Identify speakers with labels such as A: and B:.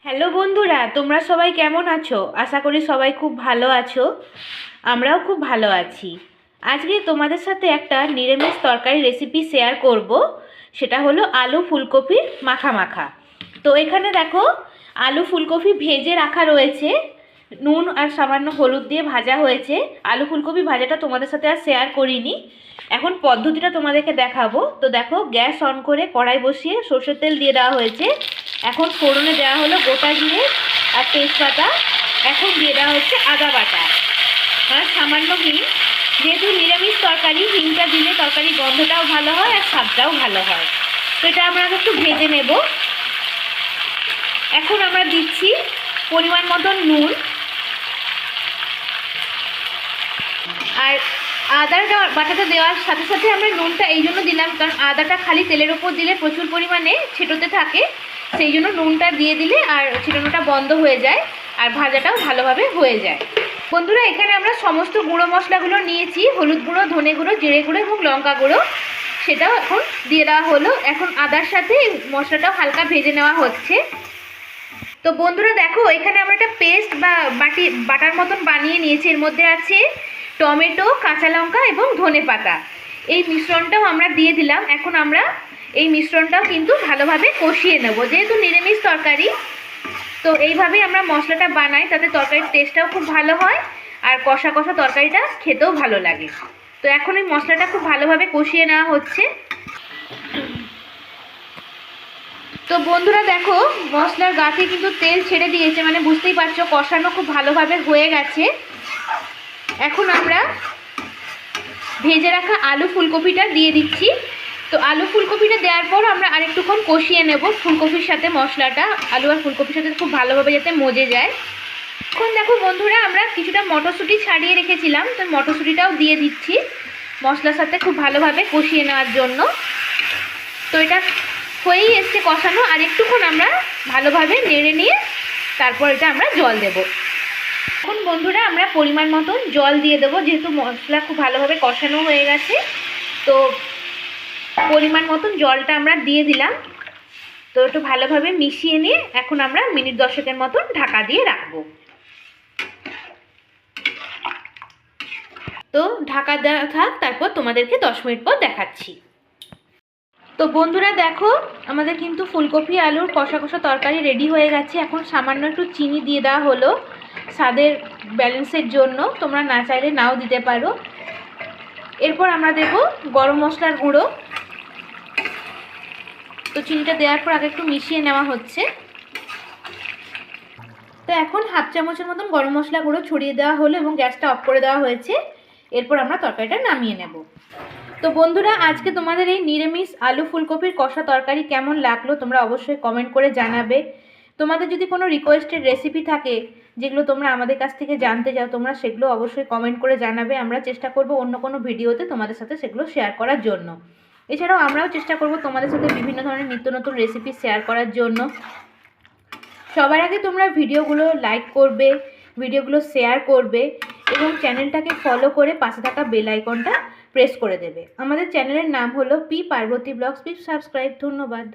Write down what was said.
A: Hello বন্ধুরা, তোমরা সবাই কেমন আছো? আশা করি সবাই খুব ভালো আছো। আমরাও খুব ভালো আছি। আজকে তোমাদের সাথে একটা নিরামিষ তরকারি রেসিপি শেয়ার করব। সেটা হলো আলু ফুলকপি মাখা মাখা। তো এখানে দেখো, আলু ফুলকপি ভেজে রাখা রয়েছে, নুন আর সামান্য হলুদ দিয়ে ভাজা হয়েছে। আলু ফুলকপি ভাজাটা তোমাদের সাথে আর শেয়ার করিনি, এখন পদ্ধতিটা তোমাদেরকে দেখাবো। তো দেখো, গ্যাস অন করে কড়াই বসিয়ে সরষের তেল দিয়ে দেওয়া হয়েছে। এখন ফোড়নে দেওয়া হলো গোটা জিরে আর তেজপাতা। এখন দিয়ে দেওয়া হচ্ছে আদা বাটা আর সামান্য হিং। যেহেতু নিরামিষ তরকারি, হিংটা দিলে তরকারির গন্ধটাও ভালো হয় আর স্বাদটাও ভালো হয়। তো এটা আমরা একটু ভেজে নেব। এখন আমরা দিচ্ছি পরিমাণ মতন নুন আর আদার বাটাটা দেওয়ার সাথে সাথে আমরা নুনটা এই জন্য দিলাম, কারণ আদাটা খালি তেলের ওপর দিলে প্রচুর পরিমাণে ছেটোতে থাকে, সেই জন্য নুনটা দিয়ে দিলে আর ছেটানোটা বন্ধ হয়ে যায় আর ভাজাটাও ভালোভাবে হয়ে যায়। বন্ধুরা, এখানে আমরা সমস্ত গুঁড়ো মশলাগুলো নিয়েছি, হলুদ গুঁড়ো, ধনে গুঁড়ো, জিরে গুঁড়ো এবং লঙ্কা গুঁড়ো, সেটাও এখন দিয়ে দেওয়া হলো। এখন আদার সাথে মশলাটাও হালকা ভেজে নেওয়া হচ্ছে। তো বন্ধুরা দেখো, এখানে আমরা একটা পেস্ট বা বাটার মতন বানিয়ে নিয়েছি। এর মধ্যে আছে টমেটো, কাঁচা লঙ্কা এবং ধনেপাতা। এই মিশ্রণটাও আমরা দিয়ে দিলাম। এখন আমরা এই মিশ্রণটাও কিন্তু ভালোভাবে কষিয়ে নেব। যেহেতু নিরামিষ তরকারি, তো এইভাবেই আমরা মশলাটা বানাই, তাতে তরকারির টেস্টটাও খুব ভালো হয় আর কষা কষা তরকারিটা খেতেও ভালো লাগে। তো এখন এই মশলাটা খুব ভালোভাবে কষিয়ে নেওয়া হচ্ছে। তো বন্ধুরা দেখো, মশলার গাছে কিন্তু তেল ছেড়ে দিয়েছে, মানে বুঝতেই পারছো কষানো খুব ভালোভাবে হয়ে গেছে। এখন আমরা ভেজে রাখা আলু ফুলকপিটা দিয়ে দিচ্ছি। তো আলু ফুলকপিটা দেওয়ার পর আমরা আরেকটুক্ষণ কষিয়ে নেব ফুলকপির সাথে। মশলাটা আলু আর ফুলকপির সাথে খুব ভালোভাবে যাতে মজে যায়। এখন দেখো বন্ধুরা, আমরা কিছুটা মটরশুঁটি ছাড়িয়ে রেখেছিলাম, তো মটরশুঁটিটাও দিয়ে দিচ্ছি মশলার সাথে খুব ভালোভাবে কষিয়ে নেওয়ার জন্য। তো এটা হয়েই এসছে কষানো, আর একটুক্ষণ আমরা ভালোভাবে নেড়ে নিয়ে তারপর এটা আমরা জল দেব। এখন বন্ধুরা আমরা পরিমাণ মতন জল দিয়ে দেবো, যেহেতু মশলা খুব ভালোভাবে কষানো হয়ে গেছে। তো পরিমাণ মতন জলটা আমরা দিয়ে দিলাম। তো একটু ভালোভাবে মিশিয়ে নিয়ে এখন আমরা মিনিট 10 মতন ঢাকা দিয়ে রাখবো। তো ঢাকা দেওয়া থাক, তারপর তোমাদেরকে 10 মিনিট পর দেখাচ্ছি। তো বন্ধুরা দেখো, আমাদের কিন্তু ফুলকপি আলুর কষা কষা তরকারি রেডি হয়ে গেছে। এখন সামান্য একটু চিনি দিয়ে দেওয়া হলো স্বাদের ব্যালেন্সের জন্য, তোমরা না চাইলে নাও দিতে পারো। এরপর আমরা দেব গরম মশলার গুঁড়ো। তো চিনিটা দেওয়ার পর আগে একটু মিশিয়ে নেওয়া হচ্ছে। তো এখন হাফ চামচের মতন গরম মশলা গুঁড়ো ছড়িয়ে দেওয়া হলো এবং গ্যাসটা অফ করে দেওয়া হয়েছে। এরপর আমরা তরকারিটা নামিয়ে নেব। তো বন্ধুরা, আজকে তোমাদের এই নিরামিষ আলু ফুলকপির কষা তরকারি কেমন লাগলো তোমরা অবশ্যই কমেন্ট করে জানাবে। তোমাদের যদি কোনো রিকোয়েস্টেড রেসিপি থাকে যেগুলো তোমরা আমাদের কাছ থেকে জানতে চাও, তোমরা সেগুলো অবশ্যই কমেন্ট করে জানাবে। আমরা চেষ্টা করব অন্য কোনো ভিডিওতে তোমাদের সাথে সেগুলো শেয়ার করার জন্য। এছাড়াও আমরাও চেষ্টা করব তোমাদের সাথে বিভিন্ন ধরনের নিত্য নতুন রেসিপি শেয়ার করার জন্য। সবার আগে তোমরা ভিডিওগুলো লাইক করবে, ভিডিওগুলো শেয়ার করবে এবং চ্যানেলটাকে ফলো করে পাশে থাকা বেল আইকনটা প্রেস করে দেবে। আমাদের চ্যানেলের নাম হলো P Parvati blogs. Please subscribe. ধন্যবাদ।